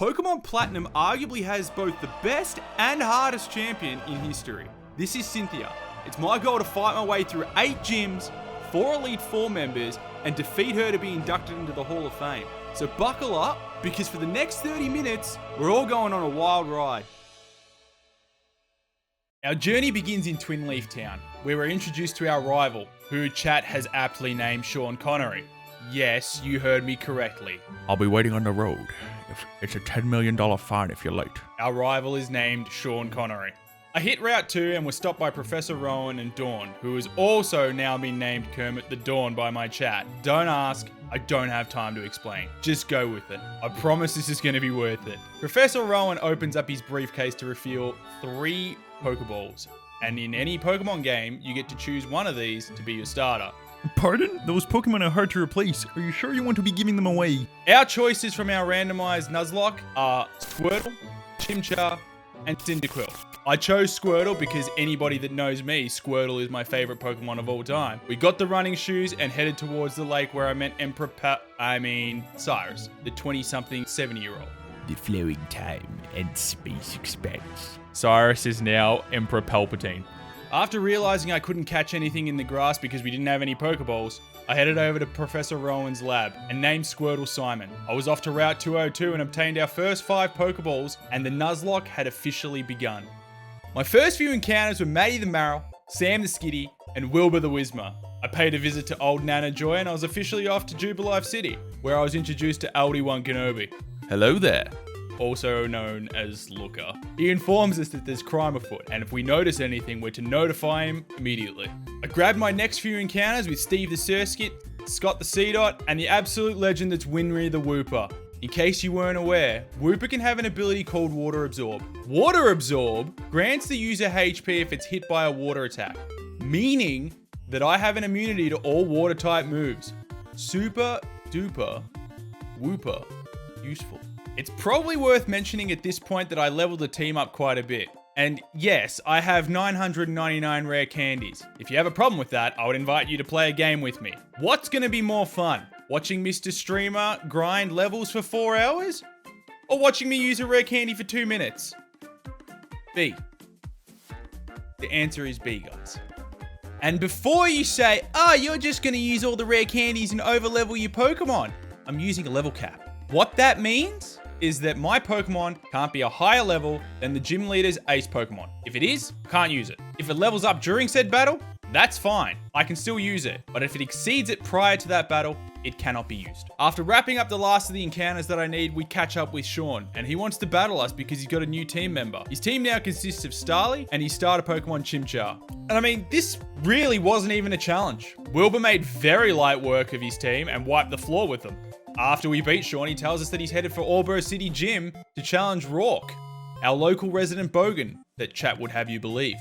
Pokemon Platinum arguably has both the best and hardest champion in history. This is Cynthia. It's my goal to fight my way through 8 gyms, 4 Elite Four members, and defeat her to be inducted into the Hall of Fame. So buckle up, because for the next 30 minutes, we're all going on a wild ride. Our journey begins in Twin Leaf Town, where we're introduced to our rival, who chat has aptly named Sean Connery. Yes, you heard me correctly. I'll be waiting on the road. It's a $10 million fine if you're late. Our rival is named Sean Connery. I hit Route 2 and was stopped by Professor Rowan and Dawn, who has also now been named Kermit the Dawn by my chat. Don't ask, I don't have time to explain. Just go with it. I promise this is going to be worth it. Professor Rowan opens up his briefcase to reveal 3 Pokeballs. And in any Pokemon game, you get to choose one of these to be your starter. Pardon? Those Pokemon are hard to replace. Are you sure you want to be giving them away? Our choices from our randomized Nuzlocke are Squirtle, Chimchar, and Cyndaquil. I chose Squirtle because anybody that knows me, Squirtle is my favorite Pokemon of all time. We got the running shoes and headed towards the lake where I met Cyrus, the 20-something 70-year-old. The flowing time and space expands. Cyrus is now Emperor Palpatine. After realizing I couldn't catch anything in the grass because we didn't have any Pokeballs, I headed over to Professor Rowan's lab and named Squirtle Simon. I was off to Route 202 and obtained our first 5 Pokeballs, and the Nuzlocke had officially begun. My first few encounters were Maddie the Marill, Sam the Skitty, and Wilbur the Whismer. I paid a visit to old Nana Joy and I was officially off to Jubilife City, where I was introduced to LD1 Kenobi. Hello there. Also known as Looker. He informs us that there's crime afoot, and if we notice anything, we're to notify him immediately. I grabbed my next few encounters with Steve the Surskit, Scott the Seedot, and the absolute legend that's Winry the Wooper. In case you weren't aware, Wooper can have an ability called Water Absorb. Water Absorb grants the user HP if it's hit by a water attack, meaning that I have an immunity to all water type moves. Super duper Wooper useful. It's probably worth mentioning at this point that I leveled the team up quite a bit. And yes, I have 999 rare candies. If you have a problem with that, I would invite you to play a game with me. What's going to be more fun? Watching Mr. Streamer grind levels for 4 hours? Or watching me use a rare candy for 2 minutes? B. The answer is B, guys. And before you say, you're just going to use all the rare candies and overlevel your Pokemon, I'm using a level cap. What that means is that my Pokemon can't be a higher level than the gym leader's ace Pokemon. If it is, can't use it. If it levels up during said battle, that's fine. I can still use it. But if it exceeds it prior to that battle, it cannot be used. After wrapping up the last of the encounters that I need, we catch up with Sean, and he wants to battle us because he's got a new team member. His team now consists of Starly and his starter Pokemon Chimchar. And I mean, this really wasn't even a challenge. Wilbur made very light work of his team and wiped the floor with them. After we beat Sean, he tells us that he's headed for Allbro City Gym to challenge Rourke, our local resident Bogan that chat would have you believe.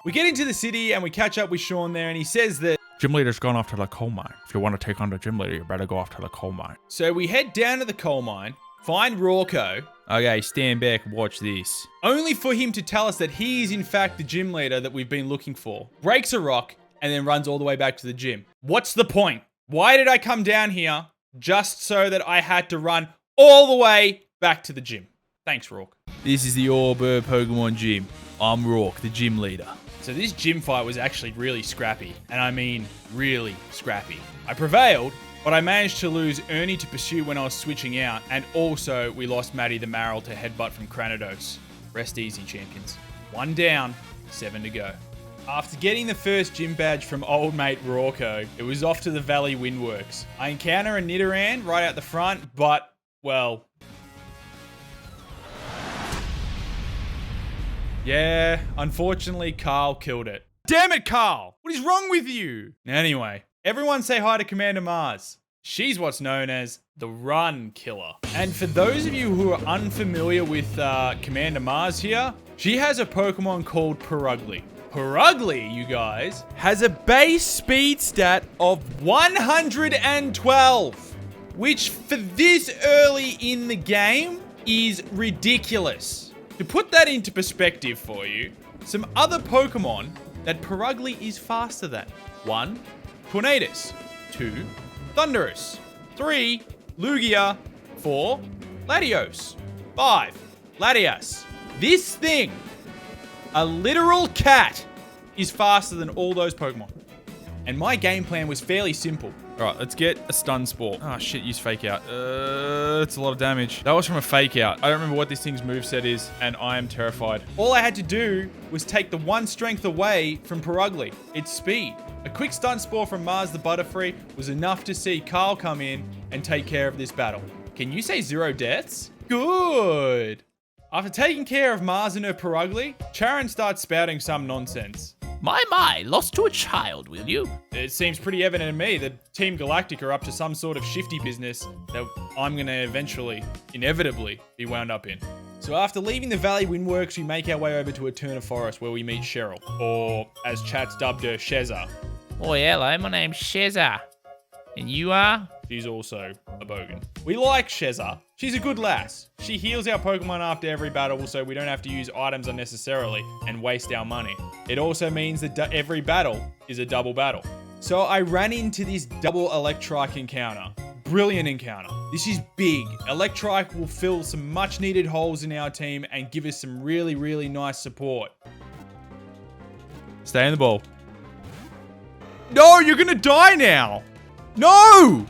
We get into the city and we catch up with Sean there, and he says that Gym leader's gone off to the coal mine. If you want to take on the gym leader, you better go off to the coal mine. So we head down to the coal mine, find Rorco. Okay, stand back, watch this. Only for him to tell us that he is in fact the gym leader that we've been looking for. Breaks a rock and then runs all the way back to the gym. What's the point? Why did I come down here just so that I had to run all the way back to the gym? Thanks, Rourke. This is the Allbro Pokemon Gym. I'm Rourke, the gym leader. So this gym fight was actually really scrappy. And I mean, really scrappy. I prevailed, but I managed to lose Ernie to Pursue when I was switching out. And also, we lost Maddie the Marill to Headbutt from Cranidos. Rest easy, champions. 1 down, 7 to go. After getting the first gym badge from old mate Rorco, it was off to the Valley Windworks. I encounter a Nidoran right out the front, but, well... yeah, unfortunately, Carl killed it. Damn it, Carl! What is wrong with you? Anyway, everyone say hi to Commander Mars. She's what's known as the Run Killer. And for those of you who are unfamiliar with Commander Mars here, she has a Pokemon called Purugly. Purugly, you guys, has a base speed stat of 112, which for this early in the game is ridiculous. To put that into perspective for you, some other Pokemon that Purugly is faster than. 1, Tornadus. 2, Thundurus. 3, Lugia. 4, Latios. 5. Latias. This thing, a literal cat, is faster than all those Pokemon. And my game plan was fairly simple. All right, let's get a stun spore. Oh shit, use fake out. It's a lot of damage. That was from a fake out. I don't remember what this thing's moveset is, and I am terrified. All I had to do was take the 1 strength away from Purugly. Its speed. A quick stun spore from Mars the Butterfree was enough to see Carl come in and take care of this battle. Can you say 0 deaths? Good. After taking care of Mars and her Purugly, Charon starts spouting some nonsense. My, lost to a child, will you? It seems pretty evident to me that Team Galactic are up to some sort of shifty business that I'm going to eventually, inevitably, be wound up in. So after leaving the Valley Windworks, we make our way over to Eterna Forest where we meet Cheryl, or as chat's dubbed her, Sheza. Oh, hello, my name's Sheza. And you are? She's also a bogan. We like Sheza. She's a good lass. She heals our Pokemon after every battle so we don't have to use items unnecessarily and waste our money. It also means that every battle is a double battle. So I ran into this double Electrike encounter. Brilliant encounter. This is big. Electrike will fill some much needed holes in our team and give us some really, really nice support. Stay in the ball. No, you're gonna die now. No!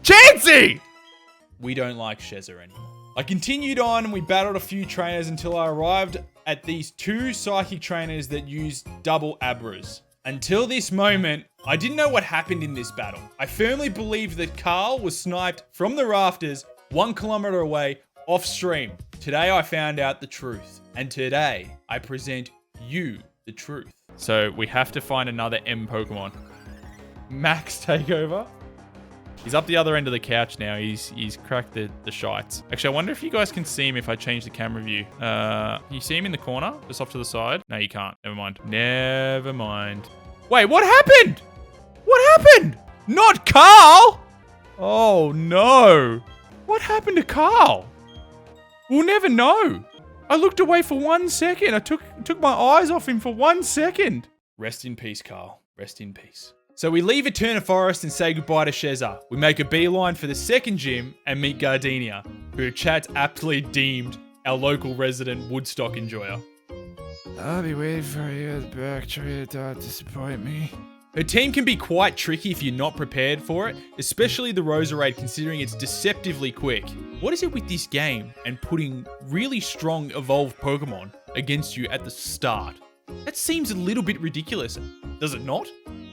Chansey! We don't like Sheza anymore. I continued on and we battled a few trainers until I arrived at these 2 psychic trainers that used double Abras. Until this moment, I didn't know what happened in this battle. I firmly believed that Carl was sniped from the rafters 1 kilometer away off stream. Today I found out the truth. And today I present you the truth. So we have to find another M Pokemon. Max takeover. He's up the other end of the couch now. He's cracked the shites. Actually, I wonder if you guys can see him if I change the camera view. Can you see him in the corner? Just off to the side? No, you can't. Never mind. Never mind. Wait, what happened? What happened? Not Carl! Oh, no. What happened to Carl? We'll never know. I looked away for 1 second. I took my eyes off him for 1 second. Rest in peace, Carl. Rest in peace. So we leave Eterna Forest and say goodbye to Sheza. We make a beeline for the second gym and meet Gardenia, who chat aptly deemed our local resident Woodstock enjoyer. I'll be waiting for you at the back. Try to not disappoint me. Her team can be quite tricky if you're not prepared for it, especially the Roserade considering it's deceptively quick. What is it with this game and putting really strong evolved Pokemon against you at the start? That seems a little bit ridiculous, does it not?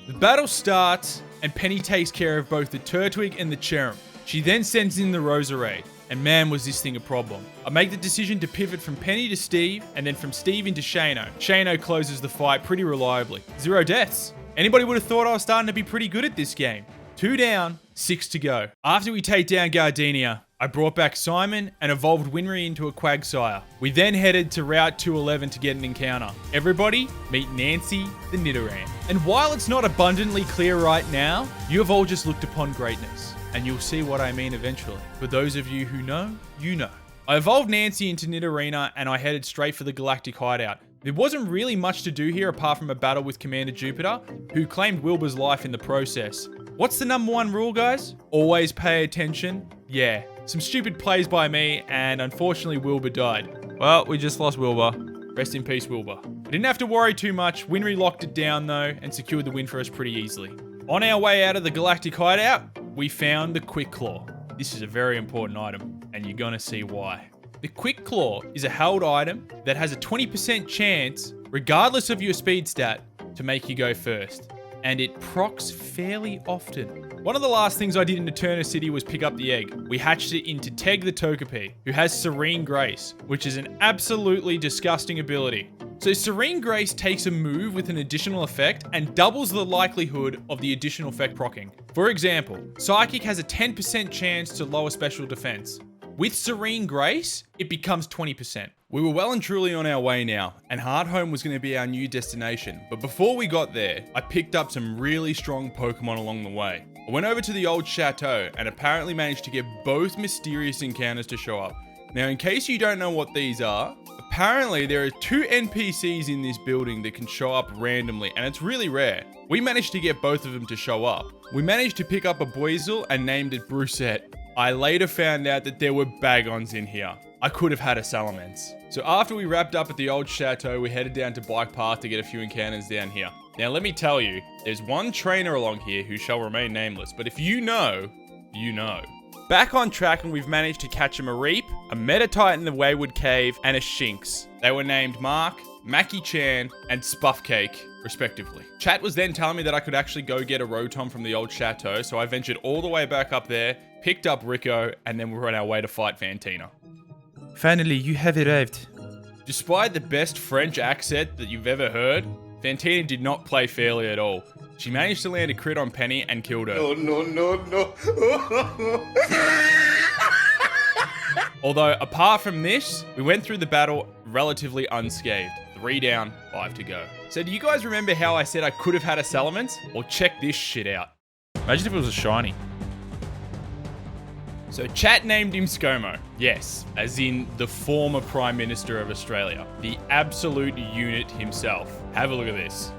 The battle starts and Penny takes care of both the Turtwig and the Cherrim. She then sends in the Roserade, and man was this thing a problem. I make the decision to pivot from Penny to Steve and then from Steve into Shano. Shano closes the fight pretty reliably. 0 deaths. Anybody would have thought I was starting to be pretty good at this game. 2 down, 6 to go. After we take down Gardenia, I brought back Simon and evolved Winry into a Quagsire. We then headed to Route 211 to get an encounter. Everybody, meet Nancy the Nidoran. And while it's not abundantly clear right now, you have all just looked upon greatness. And you'll see what I mean eventually. For those of you who know, you know. I evolved Nancy into Nidorina and I headed straight for the Galactic Hideout. There wasn't really much to do here apart from a battle with Commander Jupiter, who claimed Wilbur's life in the process. What's the #1 rule, guys? Always pay attention. Yeah, some stupid plays by me, and unfortunately Wilbur died. Well, we just lost Wilbur. Rest in peace, Wilbur. I didn't have to worry too much. Winry locked it down though, and secured the win for us pretty easily. On our way out of the Galactic Hideout, we found the Quick Claw. This is a very important item, and you're gonna see why. The Quick Claw is a held item that has a 20% chance, regardless of your speed stat, to make you go first. And it procs fairly often. One of the last things I did in Eterna City was pick up the egg. We hatched it into Teg the Togepi, who has Serene Grace, which is an absolutely disgusting ability. So Serene Grace takes a move with an additional effect and doubles the likelihood of the additional effect proccing. For example, Psychic has a 10% chance to lower special defense. With Serene Grace, it becomes 20%. We were well and truly on our way now, and Hardhome was going to be our new destination. But before we got there, I picked up some really strong Pokemon along the way. I went over to the old chateau and apparently managed to get both mysterious encounters to show up. Now, in case you don't know what these are, apparently there are 2 NPCs in this building that can show up randomly, and it's really rare. We managed to get both of them to show up. We managed to pick up a Boizel and named it Brusette. I later found out that there were bagons in here. I could have had a salamence. So after we wrapped up at the old chateau, we headed down to Bike Path to get a few encounters down here. Now let me tell you, there's one trainer along here who shall remain nameless, but if you know, you know. Back on track, and we've managed to catch a Mareep, a Metatite in the Wayward Cave, and a Shinx. They were named Mark, Mackie Chan, and Spuffcake, respectively. Chat was then telling me that I could actually go get a Rotom from the old chateau, so I ventured all the way back up there, picked up Rico, and then we were on our way to fight Fantina. Finally, you have arrived. Despite the best French accent that you've ever heard, Fantina did not play fairly at all. She managed to land a crit on Penny and killed her. No. Although, apart from this, we went through the battle relatively unscathed. 3 down, 5 to go. So do you guys remember how I said I could have had a Salamence? Well, check this shit out. Imagine if it was a shiny. So chat named him ScoMo. Yes, as in the former Prime Minister of Australia. The absolute unit himself. Have a look at this.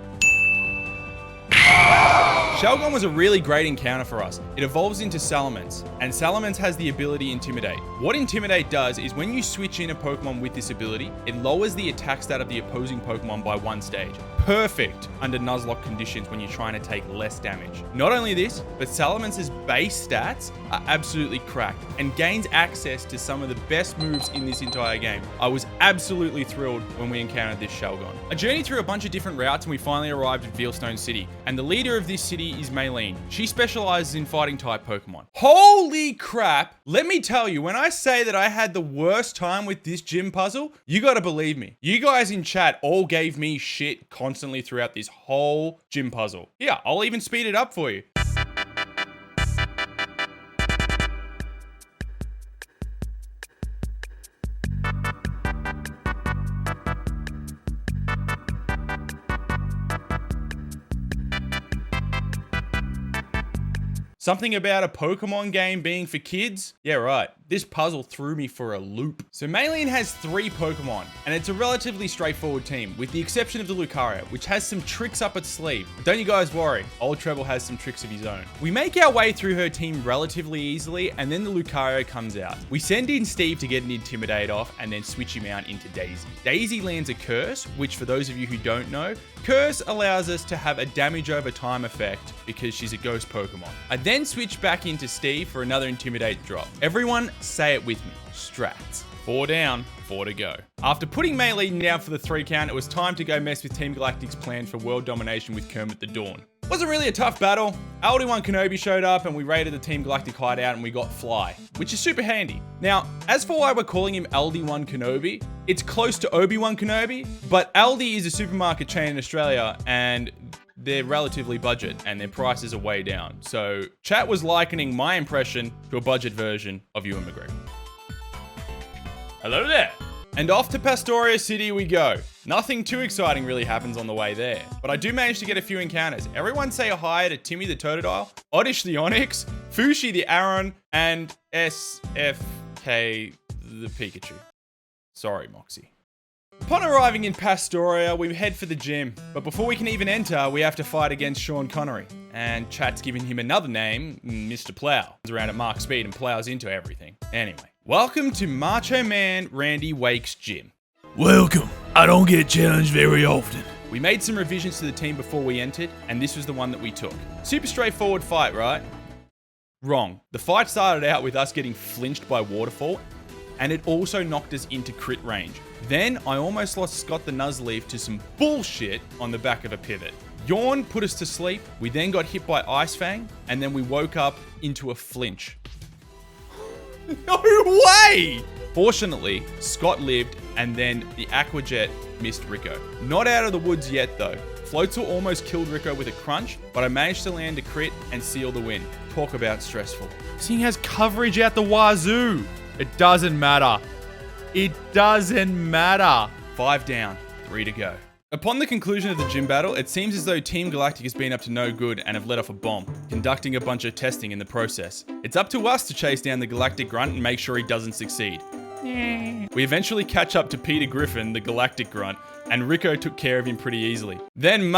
Shelgon was a really great encounter for us. It evolves into Salamence, and Salamence has the ability Intimidate. What Intimidate does is when you switch in a Pokemon with this ability, it lowers the attack stat of the opposing Pokemon by 1 stage. Perfect under Nuzlocke conditions when you're trying to take less damage. Not only this, but Salamence's base stats are absolutely cracked and gains access to some of the best moves in this entire game. I was absolutely thrilled when we encountered this Shelgon. I journeyed through a bunch of different routes and we finally arrived at Veilstone City, and the leader of this city is Maylene. She specializes in fighting type Pokemon. Holy crap! Let me tell you, when I say that I had the worst time with this gym puzzle, you gotta believe me. You guys in chat all gave me shit constantly throughout this whole gym puzzle. Yeah, I'll even speed it up for you. Something about a Pokemon game being for kids? Yeah, right. This puzzle threw me for a loop. So Maylene has 3 Pokemon, and it's a relatively straightforward team, with the exception of the Lucario, which has some tricks up its sleeve. But don't you guys worry, old Treble has some tricks of his own. We make our way through her team relatively easily, and then the Lucario comes out. We send in Steve to get an Intimidate off, and then switch him out into Daisy. Daisy lands a Curse, which for those of you who don't know, Curse allows us to have a damage over time effect because she's a ghost Pokemon. I then switch back into Steve for another Intimidate drop. Everyone say it with me. Strats. 4 down, 4 to go. After putting Maylene down for the 3 count, it was time to go mess with Team Galactic's plan for world domination with Kermit the Dawn. Wasn't really a tough battle. LD1 Kenobi showed up and we raided the Team Galactic hideout and we got Fly, which is super handy. Now, as for why we're calling him LD1 Kenobi, it's close to Obi-Wan Kenobi, but Aldi is a supermarket chain in Australia and they're relatively budget and their prices are way down. So chat was likening my impression to a budget version of Ewan McGregor. Hello there. And off to Pastoria City we go. Nothing too exciting really happens on the way there, but I do manage to get a few encounters. Everyone say a hi to Timmy the Totodile, Oddish the Onyx, Fushi the Aron, and SFK the Pikachu. Sorry, Moxie. Upon arriving in Pastoria, we head for the gym, but before we can even enter, we have to fight against Sean Connery. And chat's given him another name, Mr. Plow. He's around at Mark Speed and plows into everything. Anyway, welcome to Macho Man Randy Wake's gym. Welcome. I don't get challenged very often. We made some revisions to the team before we entered, and this was the one that we took. Super straightforward fight, right? Wrong. The fight started out with us getting flinched by Waterfall, and it also knocked us into crit range. Then I almost lost Scott the Nuzleaf to some bullshit on the back of a pivot. Yawn put us to sleep. We then got hit by Ice Fang, and then we woke up into a flinch. No way! Fortunately, Scott lived, and then the Aquajet missed Rico. Not out of the woods yet though. Floatzel almost killed Rico with a crunch, but I managed to land a crit and seal the win. Talk about stressful. This thing has coverage out the wazoo. It doesn't matter. It doesn't matter. 5 down, 3 to go. Upon the conclusion of the gym battle, it seems as though Team Galactic has been up to no good and have let off a bomb, conducting a bunch of testing in the process. It's up to us to chase down the Galactic Grunt and make sure he doesn't succeed. We eventually catch up to Peter Griffin, the Galactic Grunt, and Rico took care of him pretty easily. Then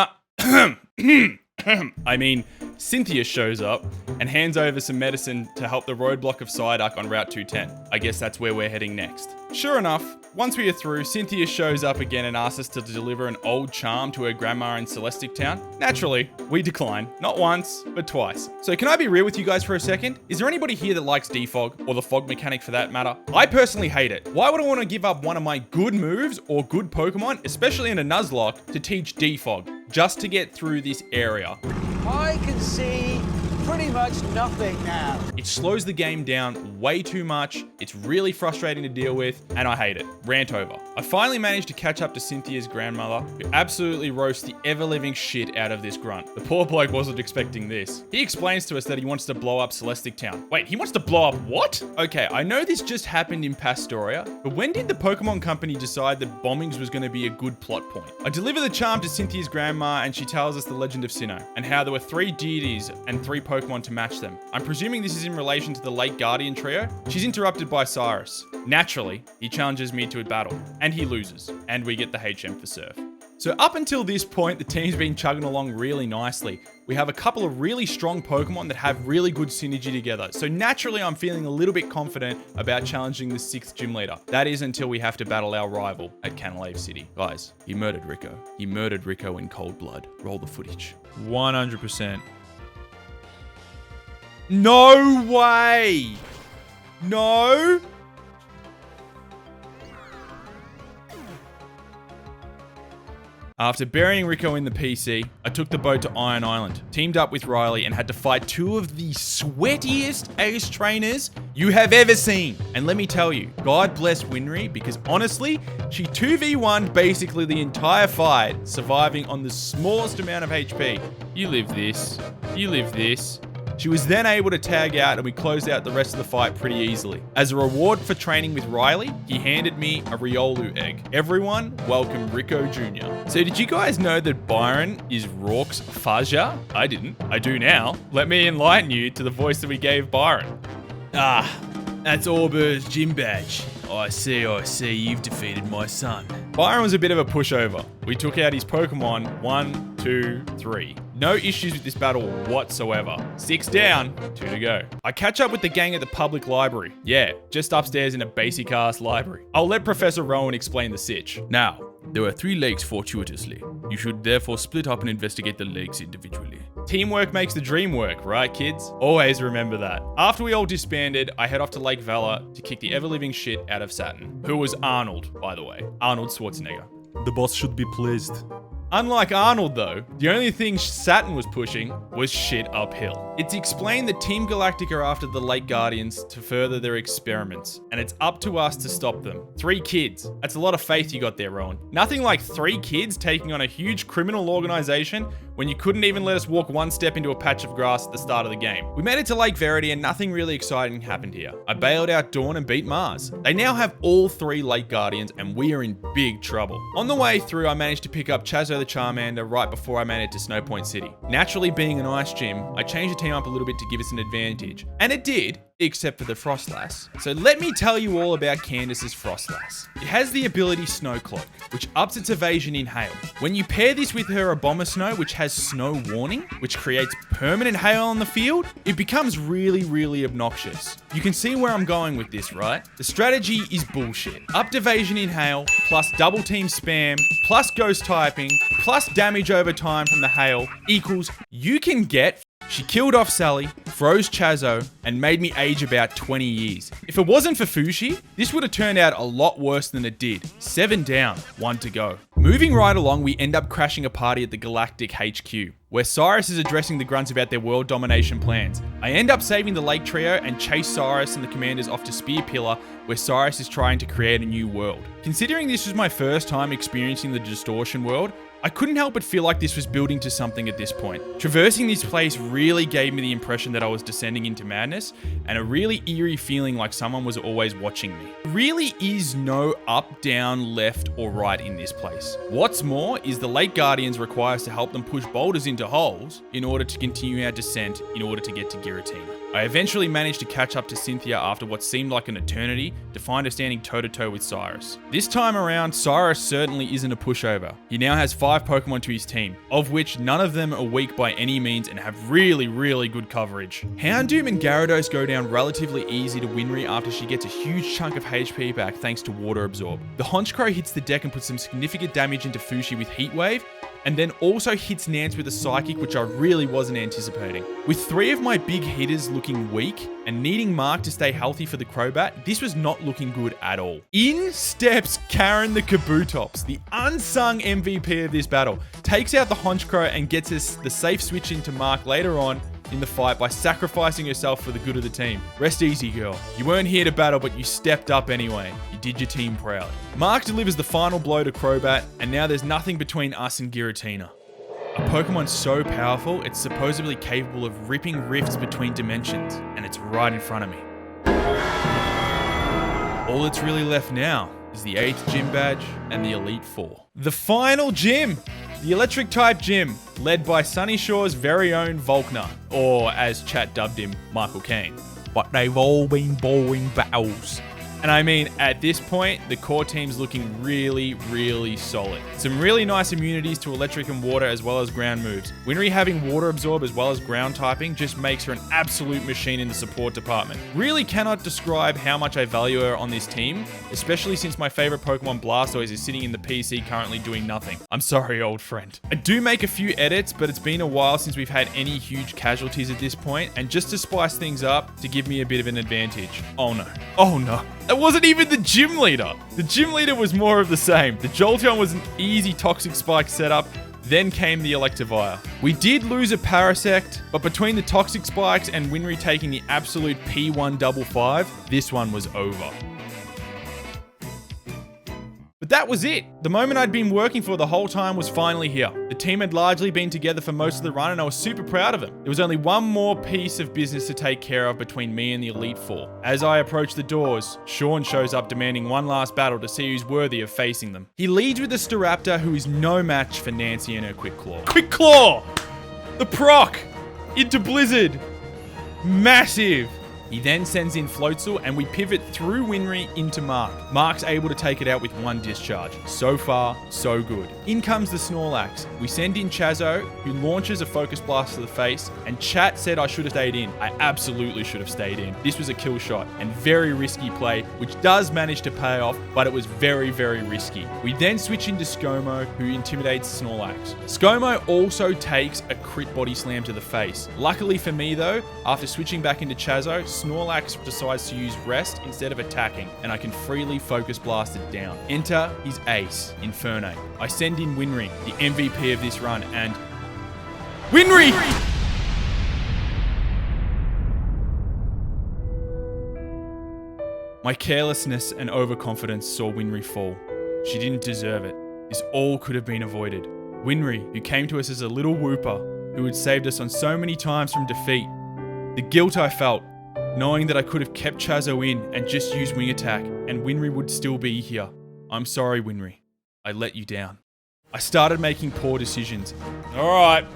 Cynthia shows up and hands over some medicine to help the roadblock of Psyduck on Route 210. I guess that's where we're heading next. Sure enough, once we are through, Cynthia shows up again and asks us to deliver an old charm to her grandma in Celestic Town. Naturally, we decline. Not once, but twice. So can I be real with you guys for a second? Is there anybody here that likes defog, or the fog mechanic for that matter? I personally hate it. Why would I want to give up one of my good moves or good Pokemon, especially in a Nuzlocke, to teach defog, just to get through this area? I can see pretty much nothing now. It slows the game down way too much. It's really frustrating to deal with, and I hate it. Rant over. I finally managed to catch up to Cynthia's grandmother, who absolutely roasts the ever-living shit out of this grunt. The poor bloke wasn't expecting this. He explains to us that he wants to blow up Celestic Town. Wait, he wants to blow up what? Okay, I know this just happened in Pastoria, but when did the Pokemon Company decide that bombings was going to be a good plot point? I deliver the charm to Cynthia's grandma, and she tells us the legend of Sinnoh, and how there were 3 deities and 3 Pokemon to match them. I'm presuming this is in relation to the Lake Guardian trio. She's interrupted by Cyrus. Naturally, he challenges me to a battle, and he loses, and we get the HM for Surf. So up until this point, the team's been chugging along really nicely. We have a couple of really strong Pokemon that have really good synergy together. So naturally, I'm feeling a little bit confident about challenging the 6th gym leader. That is until we have to battle our rival at Canalave City. Guys, he murdered Rico. He murdered Rico in cold blood. Roll the footage. 100%. No way! No! After burying Rico in the PC, I took the boat to Iron Island, teamed up with Riley, and had to fight 2 of the sweatiest ace trainers you have ever seen. And let me tell you, God bless Winry, because honestly, she 2v1'd basically the entire fight, surviving on the smallest amount of HP. You live this. You live this. She was then able to tag out, and we closed out the rest of the fight pretty easily. As a reward for training with Riley, he handed me a Riolu egg. Everyone, welcome Rico Jr. So did you guys know that Byron is Rourke's Faja? I didn't. I do now. Let me enlighten you to the voice that we gave Byron. Ah, that's Orber's gym badge. I see, you've defeated my son. Byron was a bit of a pushover. We took out his Pokemon 1, 2, 3. No issues with this battle whatsoever. 6 down, 2 to go. I catch up with the gang at the public library. Yeah, just upstairs in a basic ass library. I'll let Professor Rowan explain the sitch. Now, there were 3 lakes fortuitously. You should therefore split up and investigate the lakes individually. Teamwork makes the dream work, right kids? Always remember that. After we all disbanded, I head off to Lake Vela to kick the ever-living shit out of Saturn. Who was Arnold, by the way. Arnold Schwarzenegger. The boss should be pleased. Unlike Arnold though, the only thing Saturn was pushing was shit uphill. It's explained that Team Galactic are after the Lake Guardians to further their experiments, and it's up to us to stop them. 3 kids. That's a lot of faith you got there, Rowan. Nothing like 3 kids taking on a huge criminal organization when you couldn't even let us walk 1 step into a patch of grass at the start of the game. We made it to Lake Verity and nothing really exciting happened here. I bailed out Dawn and beat Mars. They now have all 3 Lake Guardians and we are in big trouble. On the way through, I managed to pick up Chazzo the Charmander right before I made it to Snowpoint City. Naturally, being an ice gym, I changed the team up a little bit to give us an advantage. And it did, except for the Frostlass. So let me tell you all about Candace's Frostlass. It has the ability Snow Cloak, which ups its evasion in hail. When you pair this with her Abomasnow, which has Snow Warning, which creates permanent hail on the field, it becomes really, really obnoxious. You can see where I'm going with this, right? The strategy is bullshit. Upped evasion in hail, plus double team spam, plus ghost typing, plus damage over time from the hail, equals you can get. She killed off Sally, froze Chazzo, and made me age about 20 years. If it wasn't for Fushi, this would have turned out a lot worse than it did. 7 down, 1 to go. Moving right along, we end up crashing a party at the Galactic HQ, where Cyrus is addressing the grunts about their world domination plans. I end up saving the Lake Trio and chase Cyrus and the commanders off to Spear Pillar, where Cyrus is trying to create a new world. Considering this was my first time experiencing the distortion world, I couldn't help but feel like this was building to something at this point. Traversing this place really gave me the impression that I was descending into madness, and a really eerie feeling like someone was always watching me. There really is no up, down, left, or right in this place. What's more is the Lake Guardians require us to help them push boulders into holes in order to continue our descent in order to get to Giratina. I eventually managed to catch up to Cynthia after what seemed like an eternity to find her standing toe-to-toe with Cyrus. This time around, Cyrus certainly isn't a pushover. He now has 5 Pokemon to his team, of which none of them are weak by any means and have really good coverage. Houndoom and Gyarados go down relatively easy to Winry after she gets a huge chunk of HP back thanks to Water Absorb. The Honchkrow hits the deck and puts some significant damage into Fushi with Heat Wave, and then also hits Nance with a Psychic, which I really wasn't anticipating. With 3 of my big hitters looking weak, and needing Mark to stay healthy for the Crobat, this was not looking good at all. In steps Karen the Kabutops, the unsung MVP of this battle, takes out the Honchkrow and gets us the safe switch into Mark later on in the fight by sacrificing herself for the good of the team. Rest easy, girl. You weren't here to battle, but you stepped up anyway. You did your team proud. Mark delivers the final blow to Crobat, and now there's nothing between us and Giratina. A Pokemon so powerful, it's supposedly capable of ripping rifts between dimensions, and it's right in front of me. All that's really left now is the 8th gym badge and the Elite Four. The final gym! The Electric type gym, led by Sunny Shore's very own Volkner, or as chat dubbed him, Michael Caine. But they've all been boring battles. And I mean, at this point, the core team's looking really solid. Some really nice immunities to electric and water as well as ground moves. Winry having water absorb as well as ground typing just makes her an absolute machine in the support department. Really cannot describe how much I value her on this team, especially since my favorite Pokemon Blastoise is sitting in the PC currently doing nothing. I'm sorry, old friend. I do make a few edits, but it's been a while since we've had any huge casualties at this point, and just to spice things up, to give me a bit of an advantage. Oh no. That wasn't even the gym leader. The gym leader was more of the same. The Jolteon was an easy Toxic Spike setup. Then came the Electivire. We did lose a Parasect, but between the Toxic Spikes and Winry taking the absolute P155, this one was over. But that was it. The moment I'd been working for the whole time was finally here. The team had largely been together for most of the run and I was super proud of them. There was only one more piece of business to take care of between me and the Elite Four. As I approach the doors, Sean shows up demanding one last battle to see who's worthy of facing them. He leads with a Staraptor who is no match for Nancy and her Quick Claw. Quick Claw! The proc! Into Blizzard! Massive! He then sends in Floatzel and we pivot through Winry into Mark. Mark's able to take it out with one discharge. So far, so good. In comes the Snorlax. We send in Chazo, who launches a Focus Blast to the face, and chat said I should have stayed in. I absolutely should have stayed in. This was a kill shot and very risky play, which does manage to pay off, but it was very risky. We then switch into Skomo, who intimidates Snorlax. Skomo also takes a crit body slam to the face. Luckily for me though, after switching back into Chazo, Snorlax decides to use rest instead of attacking, and I can freely Focus Blast it down. Enter his ace, Infernape. I send in Winry, the MVP of this run, and... Winry! My carelessness and overconfidence saw Winry fall. She didn't deserve it. This all could have been avoided. Winry, who came to us as a little whooper, who had saved us on so many times from defeat. The guilt I felt, knowing that I could have kept Chazo in and just used Wing Attack, and Winry would still be here. I'm sorry, Winry. I let you down. I started making poor decisions. Alright.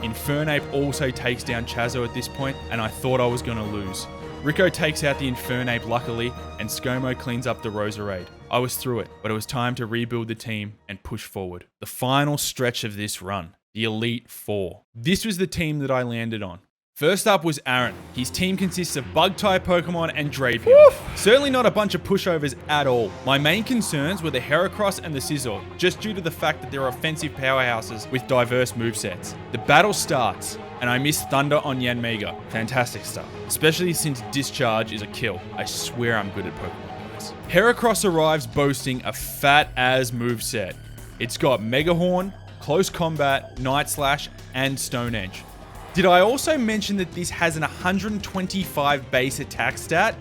Infernape also takes down Chazo at this point, and I thought I was going to lose. Rico takes out the Infernape luckily, and Skomo cleans up the Roserade. I was through it, but it was time to rebuild the team and push forward. The final stretch of this run. The Elite Four. This was the team that I landed on. First up was Aaron. His team consists of Bug-type Pokemon and Drapion. Certainly not a bunch of pushovers at all. My main concerns were the Heracross and the Scizor, just due to the fact that they're offensive powerhouses with diverse movesets. The battle starts, and I miss Thunder on Yanmega. Fantastic stuff. Especially since Discharge is a kill. I swear I'm good at Pokemon, guys. Heracross arrives boasting a fat-ass moveset. It's got Mega Horn, Close Combat, Night Slash, and Stone Edge. Did I also mention that this has an 125 base attack stat?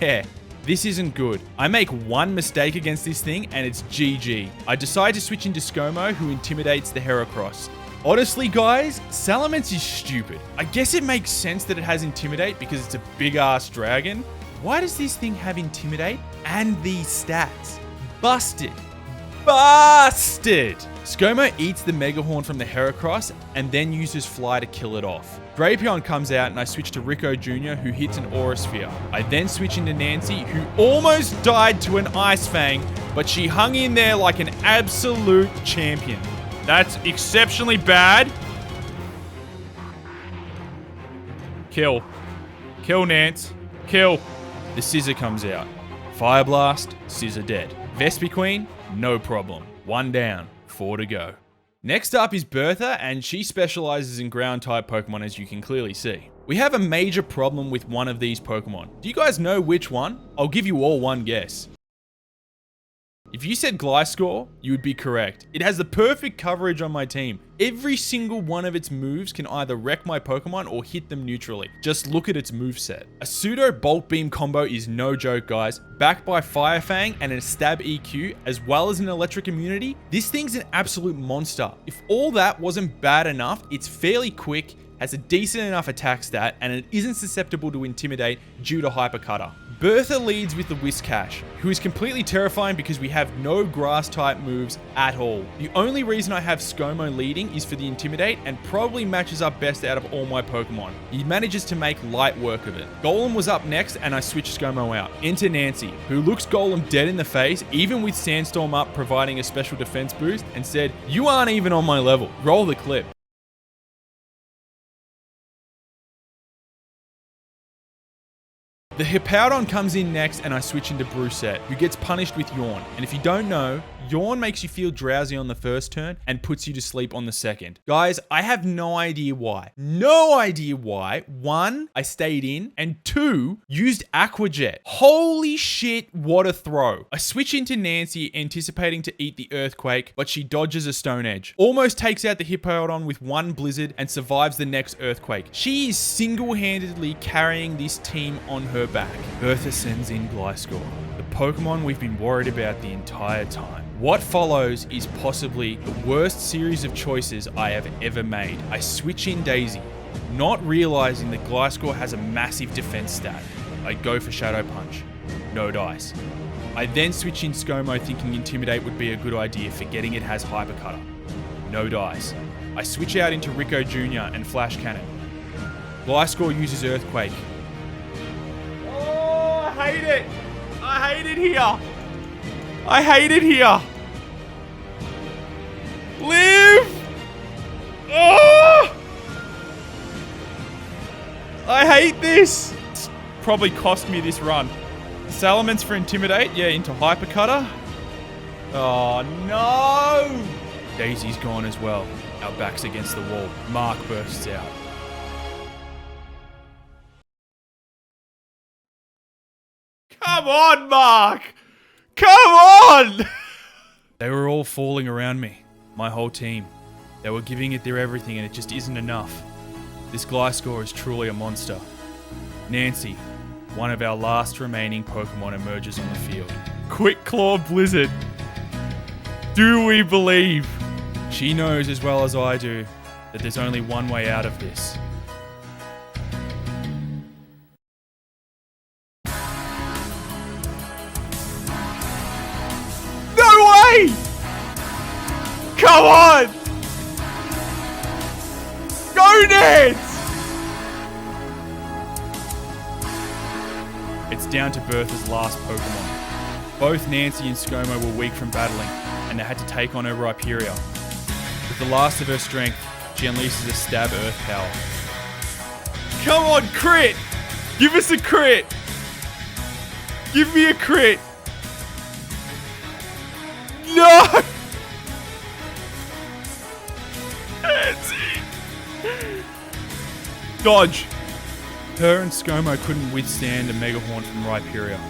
Yeah, this isn't good. I make one mistake against this thing and it's GG. I decide to switch into Skomo, who intimidates the Heracross. Honestly, guys, Salamence is stupid. I guess it makes sense that it has Intimidate because it's a big-ass dragon. Why does this thing have Intimidate and these stats? Busted. Bastard! ScoMo eats the Megahorn from the Heracross and then uses Fly to kill it off. Drapion comes out and I switch to Rico Jr. who hits an Aura Sphere. I then switch into Nancy who almost died to an Ice Fang, but she hung in there like an absolute champion. That's exceptionally bad. Kill. Kill, Nance. Kill. The Scissor comes out. Fire Blast, Scissor dead. Vespiquen, no problem. 1 down, 4 to go. Next up is Bertha, and she specializes in ground-type Pokemon, as you can clearly see. We have a major problem with one of these Pokemon. Do you guys know which one? I'll give you all one guess. If you said Gliscor, you would be correct. It has the perfect coverage on my team. Every single one of its moves can either wreck my Pokemon or hit them neutrally. Just look at its moveset. A pseudo Bolt Beam combo is no joke, guys. Backed by Fire Fang and a Stab EQ, as well as an Electric immunity, this thing's an absolute monster. If all that wasn't bad enough, it's fairly quick, has a decent enough attack stat, and it isn't susceptible to Intimidate due to Hyper Cutter. Bertha leads with the Whiscash, who is completely terrifying because we have no grass type moves at all. The only reason I have ScoMo leading is for the Intimidate and probably matches up best out of all my Pokemon. He manages to make light work of it. Golem was up next and I switched ScoMo out. Enter Nancy, who looks Golem dead in the face, even with Sandstorm up providing a special defense boost, and said, "You aren't even on my level." Roll the clip. The Hippowdon comes in next and I switch into Brucette, who gets punished with Yawn. And if you don't know, Yawn makes you feel drowsy on the first turn and puts you to sleep on the second. Guys, I have no idea why. No idea why. 1, I stayed in, and 2, used Aqua Jet. Holy shit, what a throw. I switch into Nancy, anticipating to eat the Earthquake, but she dodges a Stone Edge. Almost takes out the Hippowdon with 1 Blizzard and survives the next Earthquake. She is single-handedly carrying this team on her back. Bertha sends in Gliscor, the Pokemon we've been worried about the entire time. What follows is possibly the worst series of choices I have ever made. I switch in Daisy, not realizing that Gliscor has a massive defense stat. I go for Shadow Punch. No dice. I then switch in ScoMo thinking Intimidate would be a good idea, forgetting it has Hyper Cutter. No dice. I switch out into Rico Jr. and Flash Cannon. Gliscor uses Earthquake. Oh, I hate it! I hate it here! I hate it here! Live! Oh! I hate this! It's probably cost me this run. Salamence for Intimidate, yeah, into Hyper Cutter. Oh no! Daisy's gone as well. Our back's against the wall. Mark bursts out. Come on, Mark! Come on! They were all falling around me. My whole team. They were giving it their everything and it just isn't enough. This Gliscor is truly a monster. Nancy, one of our last remaining Pokemon, emerges on the field. Quick Claw Blizzard. Do we believe? She knows as well as I do that there's only one way out of this. No way! Come on! Go Nance! It's down to Bertha's last Pokemon. Both Nancy and ScoMo were weak from battling, and they had to take on her Rhyperior. With the last of her strength, she unleashes a Stab Earth power. Come on, crit! Give us a crit! Give me a crit! No! Dodge! Her and ScoMo couldn't withstand a Megahorn from Rhyperior.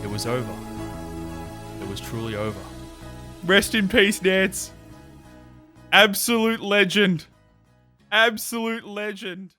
It was over. It was truly over. Rest in peace, Nance. Absolute legend. Absolute legend.